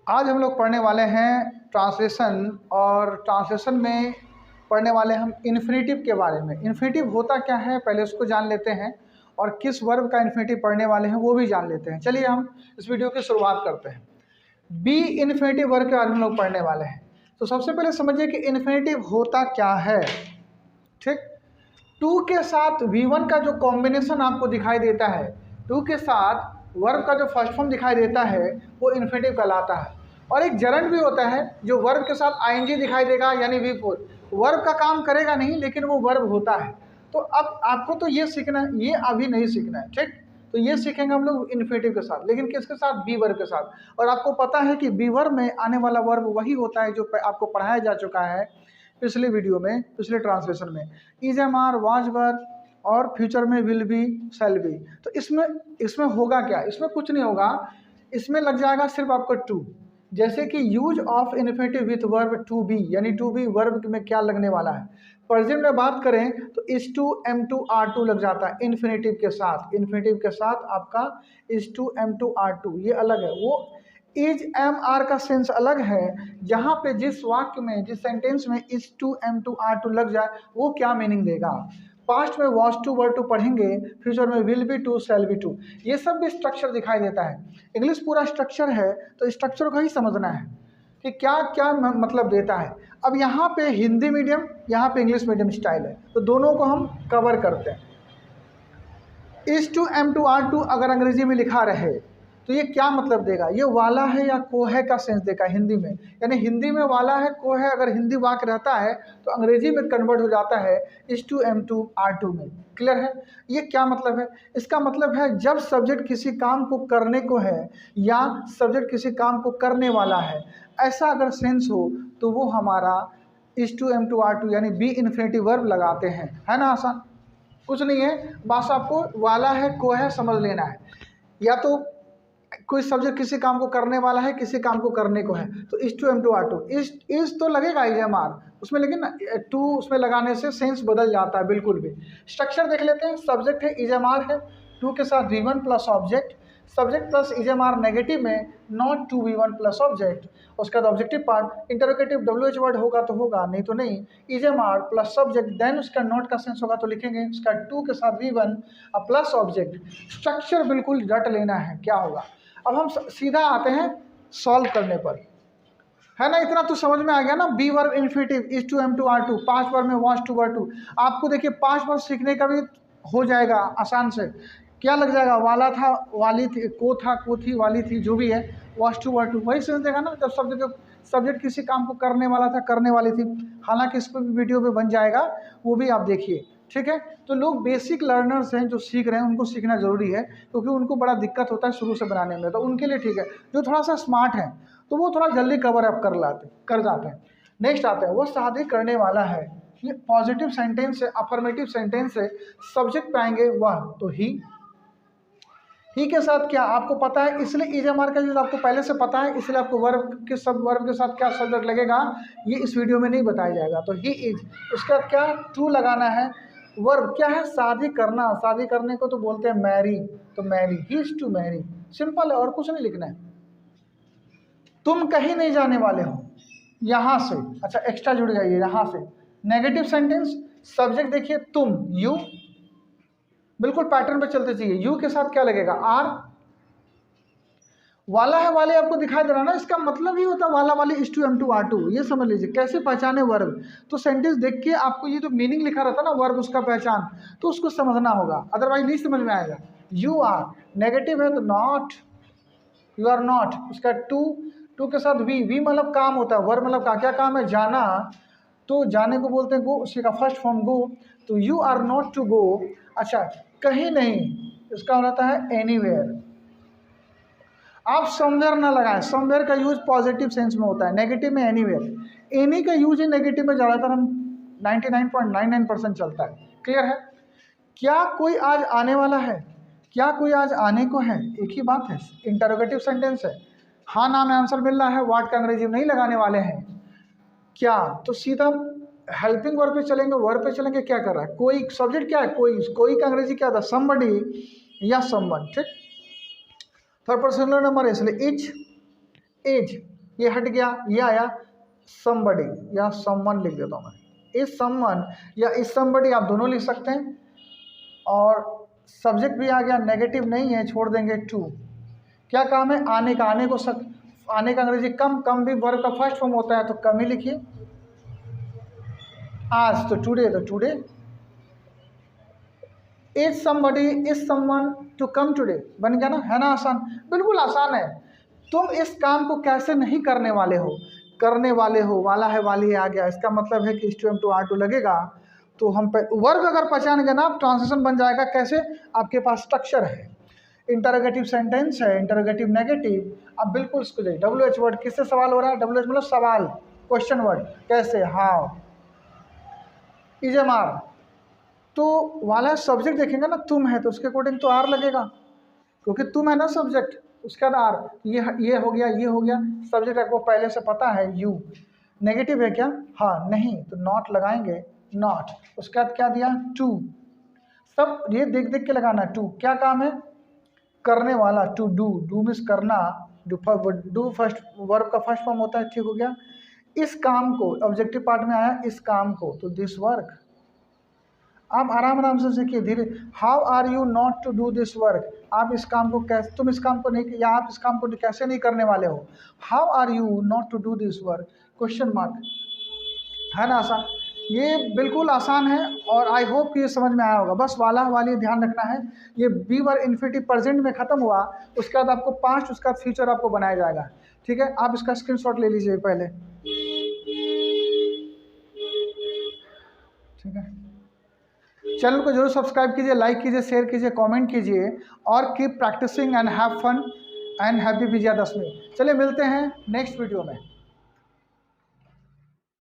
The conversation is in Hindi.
आज हम लोग पढ़ने वाले हैं ट्रांसलेशन, और ट्रांसलेशन में पढ़ने वाले हम इन्फिनेटिव के बारे में। इन्फिनेटिव होता क्या है पहले उसको जान लेते हैं, और किस वर्ब का इन्फिनेटिव पढ़ने वाले हैं वो भी जान लेते हैं। चलिए हम इस वीडियो की शुरुआत करते हैं। बी इन्फिनेटिव वर्ब के बारे में हम लोग पढ़ने वाले हैं। तो सबसे पहले समझिए कि इन्फिनेटिव होता क्या है। ठीक, टू के साथ V1 का जो कॉम्बिनेशन आपको दिखाई देता है, टू के साथ वर्ब का जो फर्स्ट फॉर्म दिखाई देता है वो इन्फिनेटिव कहलाता है। और एक जरंड भी होता है जो वर्ब के साथ ING दिखाई देगा, यानी V4 वर्ब का काम करेगा नहीं लेकिन वो वर्ब होता है। तो अब आपको तो ये सीखना है, ये अभी नहीं सीखना है। ठीक, तो ये सीखेंगे हम लोग इन्फिनेटिव के साथ, लेकिन किसके साथ? बी वर्ब के साथ। और आपको पता है कि बी वर्ब में आने वाला वर्ब वही होता है जो आपको पढ़ाया जा चुका है पिछले वीडियो में, पिछले ट्रांसलेशन में। Is am are, was were, और फ्यूचर में विल बी, शैल बी। तो इसमें होगा क्या? इसमें कुछ नहीं होगा, इसमें लग जाएगा सिर्फ आपको टू। जैसे कि use of infinitive with verb to be, यानी टू बी वर्ब में क्या लगने वाला है। प्रेजेंट में बात करें तो is to, am to, are to लग जाता है इन्फिनेटिव के साथ। इन्फिनेटिव के साथ आपका is to, am to, are to ये अलग है। वो इज एम आर का सेंस अलग है। जहाँ पे जिस वाक्य में, जिस सेंटेंस में is to, am to, are to लग जाए वो क्या मीनिंग देगा। पास्ट में वॉज टू, वर टू पढ़ेंगे, फ्यूचर में will be to, shall be to, ये सब भी स्ट्रक्चर दिखाई देता है। इंग्लिश पूरा स्ट्रक्चर है, तो स्ट्रक्चर को ही समझना है कि क्या क्या मतलब देता है। अब यहाँ पे हिंदी मीडियम, यहाँ पे इंग्लिश मीडियम स्टाइल है, तो दोनों को हम कवर करते हैं। Is to, am to, are to अगर अंग्रेजी में लिखा रहे तो ये क्या मतलब देगा? ये वाला है या को है का सेंस देगा हिंदी में। यानी हिंदी में वाला है, को है, अगर हिंदी वाक्य रहता है तो अंग्रेजी में कन्वर्ट हो जाता है is to, am to, are to में। क्लियर है? ये क्या मतलब है? इसका मतलब है जब सब्जेक्ट किसी काम को करने को है या सब्जेक्ट किसी काम को करने वाला है, ऐसा अगर सेंस हो तो वो हमारा is to, am to, are to यानी बी इन्फिनेटिव वर्ब लगाते हैं। है ना आसान? कुछ नहीं है, बस आपको वाला है, को है समझ लेना है। या तो कोई सब्जेक्ट किसी काम को करने वाला है, किसी काम को करने को है, तो is to, am to, are to. Is तो लगेगा इज एम आर उसमें, लेकिन ना टू उसमें लगाने से सेंस बदल जाता है बिल्कुल भी। स्ट्रक्चर देख लेते हैं। सब्जेक्ट है, इज एम आर है, टू के साथ V1 plus object, subject plus is am are negative में not to V1 plus object. उसका बाद objective part interrogative WH word होगा तो होगा, नहीं तो नहीं। Is am are plus subject, then उसका नॉट का सेंस होगा तो लिखेंगे उसका टू के साथ V1 प्लस ऑब्जेक्ट। स्ट्रक्चर बिल्कुल रट लेना है क्या होगा। अब हम सीधा आते हैं सॉल्व करने पर, है ना? इतना तो समझ में आ गया ना। Be verb infinitive, is to, am to, are to, पांच वर्ब में वॉज टू, वर टू। आपको देखिए पांच वर्ब सीखने का भी हो जाएगा आसान से। क्या लग जाएगा? वाला था, वाली थी, को था, को थी, वाली थी, जो भी है, वॉज टू, वर टू, वही सेंस देगा ना। जब सब्जेक्ट किसी काम को करने वाला था, करने वाली थी। हालांकि इस पर भी वीडियो में बन जाएगा, वो भी आप देखिए। ठीक है, तो लोग बेसिक लर्नर्स हैं जो सीख रहे हैं, उनको सीखना जरूरी है, क्योंकि उनको बड़ा दिक्कत होता है शुरू से बनाने में, तो उनके लिए ठीक है। जो थोड़ा सा स्मार्ट है तो वो थोड़ा जल्दी कवर अप कर जाते हैं। नेक्स्ट आते हैं, वो शादी करने वाला है। ये पॉजिटिव सेंटेंस है, अफर्मेटिव सेंटेंस है। सब्जेक्ट पाएंगे वह, तो ही के साथ क्या आपको पता है, इसलिए इज एम आर का यूज आपको पहले से पता है, इसलिए आपको वर्ब के सब वर्ब के साथ क्या सब्जेक्ट लगेगा ये इस वीडियो में नहीं बताया जाएगा। तो ही इज, उसका क्या टू लगाना है। वर्ब क्या है? शादी करना। शादी करने को तो बोलते हैं मैरी, तो marry, he is to marry. Simple है, और कुछ नहीं लिखना है। तुम कहीं नहीं जाने वाले हो, यहां से, अच्छा एक्स्ट्रा जुड़ जाइए यहां से। नेगेटिव सेंटेंस, सब्जेक्ट देखिए तुम, यू, बिल्कुल पैटर्न पे चलते चाहिए। यू के साथ क्या लगेगा? आर। वाला है, वाले आपको दिखाई दे रहा ना, इसका मतलब ही होता है वाला वाली is to, am to, are to. ये समझ लीजिए कैसे पहचाने वर्ब। तो सेंटेंस देख के आपको ये जो मीनिंग लिखा रहता है ना वर्ब, उसका पहचान, तो उसको समझना होगा, अदरवाइज नहीं समझ में आएगा। यू आर, नेगेटिव है तो नॉट, यू आर नॉट। उसका टू के साथ वी मतलब काम होता है, वर्ब मतलब का क्या काम है? जाना, तो जाने को बोलते हैं गो, उसी का फर्स्ट फॉर्म गो, तो you are not to go. अच्छा, कहीं नहीं, इसका होता है एनीवेयर। आप समवेयर ना लगाएं, समवेयर का यूज पॉजिटिव सेंस में होता है, नेगेटिव में एनीवेयर। एनी का यूज ही नेगेटिव में ज़्यादातर हम 99.99% चलता है। क्लियर है? क्या कोई आज आने वाला है? क्या कोई आज आने को है? एक ही बात है, इंटरोगेटिव सेंटेंस है। हाँ ना में आंसर मिल रहा है, वाट का अंग्रेजी में नहीं लगाने वाले हैं। क्या, तो सीधा हेल्पिंग वर्ब पे चलेंगे, वर्ब पे चलेंगे। क्या कर रहा है? कोई, सब्जेक्ट क्या है? कोई का अंग्रेजी क्या था? समबडी या समवन। ठीक, थर्ड पर्सन सिंगुलर नंबर है, इसलिए इज, ये हट गया, ये आया somebody या someone लिख देता हूँ मैं। इस someone या इस somebody आप दोनों लिख सकते हैं। और सब्जेक्ट भी आ गया, नेगेटिव नहीं है, छोड़ देंगे टू। क्या काम है? आने का। आने का अंग्रेजी कम, कम भी वर्ब का फर्स्ट फॉर्म होता है तो कम ही लिखिए। आज तो टुडे, तो today. Is somebody, is someone to come today, बन गया ना, है ना आसान? बिल्कुल आसान है। तुम इस काम को कैसे नहीं करने वाले हो? करने वाले हो, वाला है, वाली है आ गया, इसका मतलब है कि इस to am to are to लगेगा। तो हम वर्ब अगर पहचान गए ना, ट्रांसलेशन बन जाएगा। कैसे? आपके पास स्ट्रक्चर है, इंटरोगेटिव सेंटेंस है, इंटरोगेटिव नेगेटिव। अब बिल्कुल इसको जाइए। WH वर्ड किससे सवाल हो रहा है? WH मतलब सवाल, क्वेश्चन वर्ड। कैसे? हाउ। इज एम आर, तो वाला सब्जेक्ट देखेंगे ना, तुम है तो उसके अकॉर्डिंग तो आर लगेगा, क्योंकि तुम है ना सब्जेक्ट, उसके बाद आर। ये हो गया, ये हो गया। सब्जेक्ट आपको पहले से पता है, यू। नेगेटिव है क्या? हाँ, नहीं, तो नॉट लगाएंगे, नॉट। उसके बाद क्या दिया? टू। सब ये देख देख के लगाना। टू क्या काम है? करने वाला, टू डू। डू मीन्स करना, डू फर्स्ट वर्ब का फर्स्ट फॉर्म होता है, ठीक हो गया। इस काम को, ऑब्जेक्टिव पार्ट में आया इस काम को, तो दिस वर्क। आप आराम आराम से सीखिए, धीरे। How are you not to do this work? आप इस काम को कैसे, तुम इस काम को नहीं, या आप इस काम को कैसे नहीं करने वाले हो? How are you not to do this work? Question mark, है ना आसान? ये बिल्कुल आसान है और आई होप कि ये समझ में आया होगा। बस वाला वाली ध्यान रखना है। ये बी वर्ब इन्फिनिटिव प्रेजेंट में खत्म हुआ, उसके बाद आपको पास्ट, उसका फ्यूचर आपको बनाया जाएगा। ठीक है, आप इसका स्क्रीनशॉट ले लीजिए पहले। ठीक है, चैनल को जरूर सब्सक्राइब कीजिए, लाइक कीजिए, शेयर कीजिए, कमेंट कीजिए, और keep practising and have fun and happy Vijayadashami. चलिए मिलते हैं नेक्स्ट वीडियो में।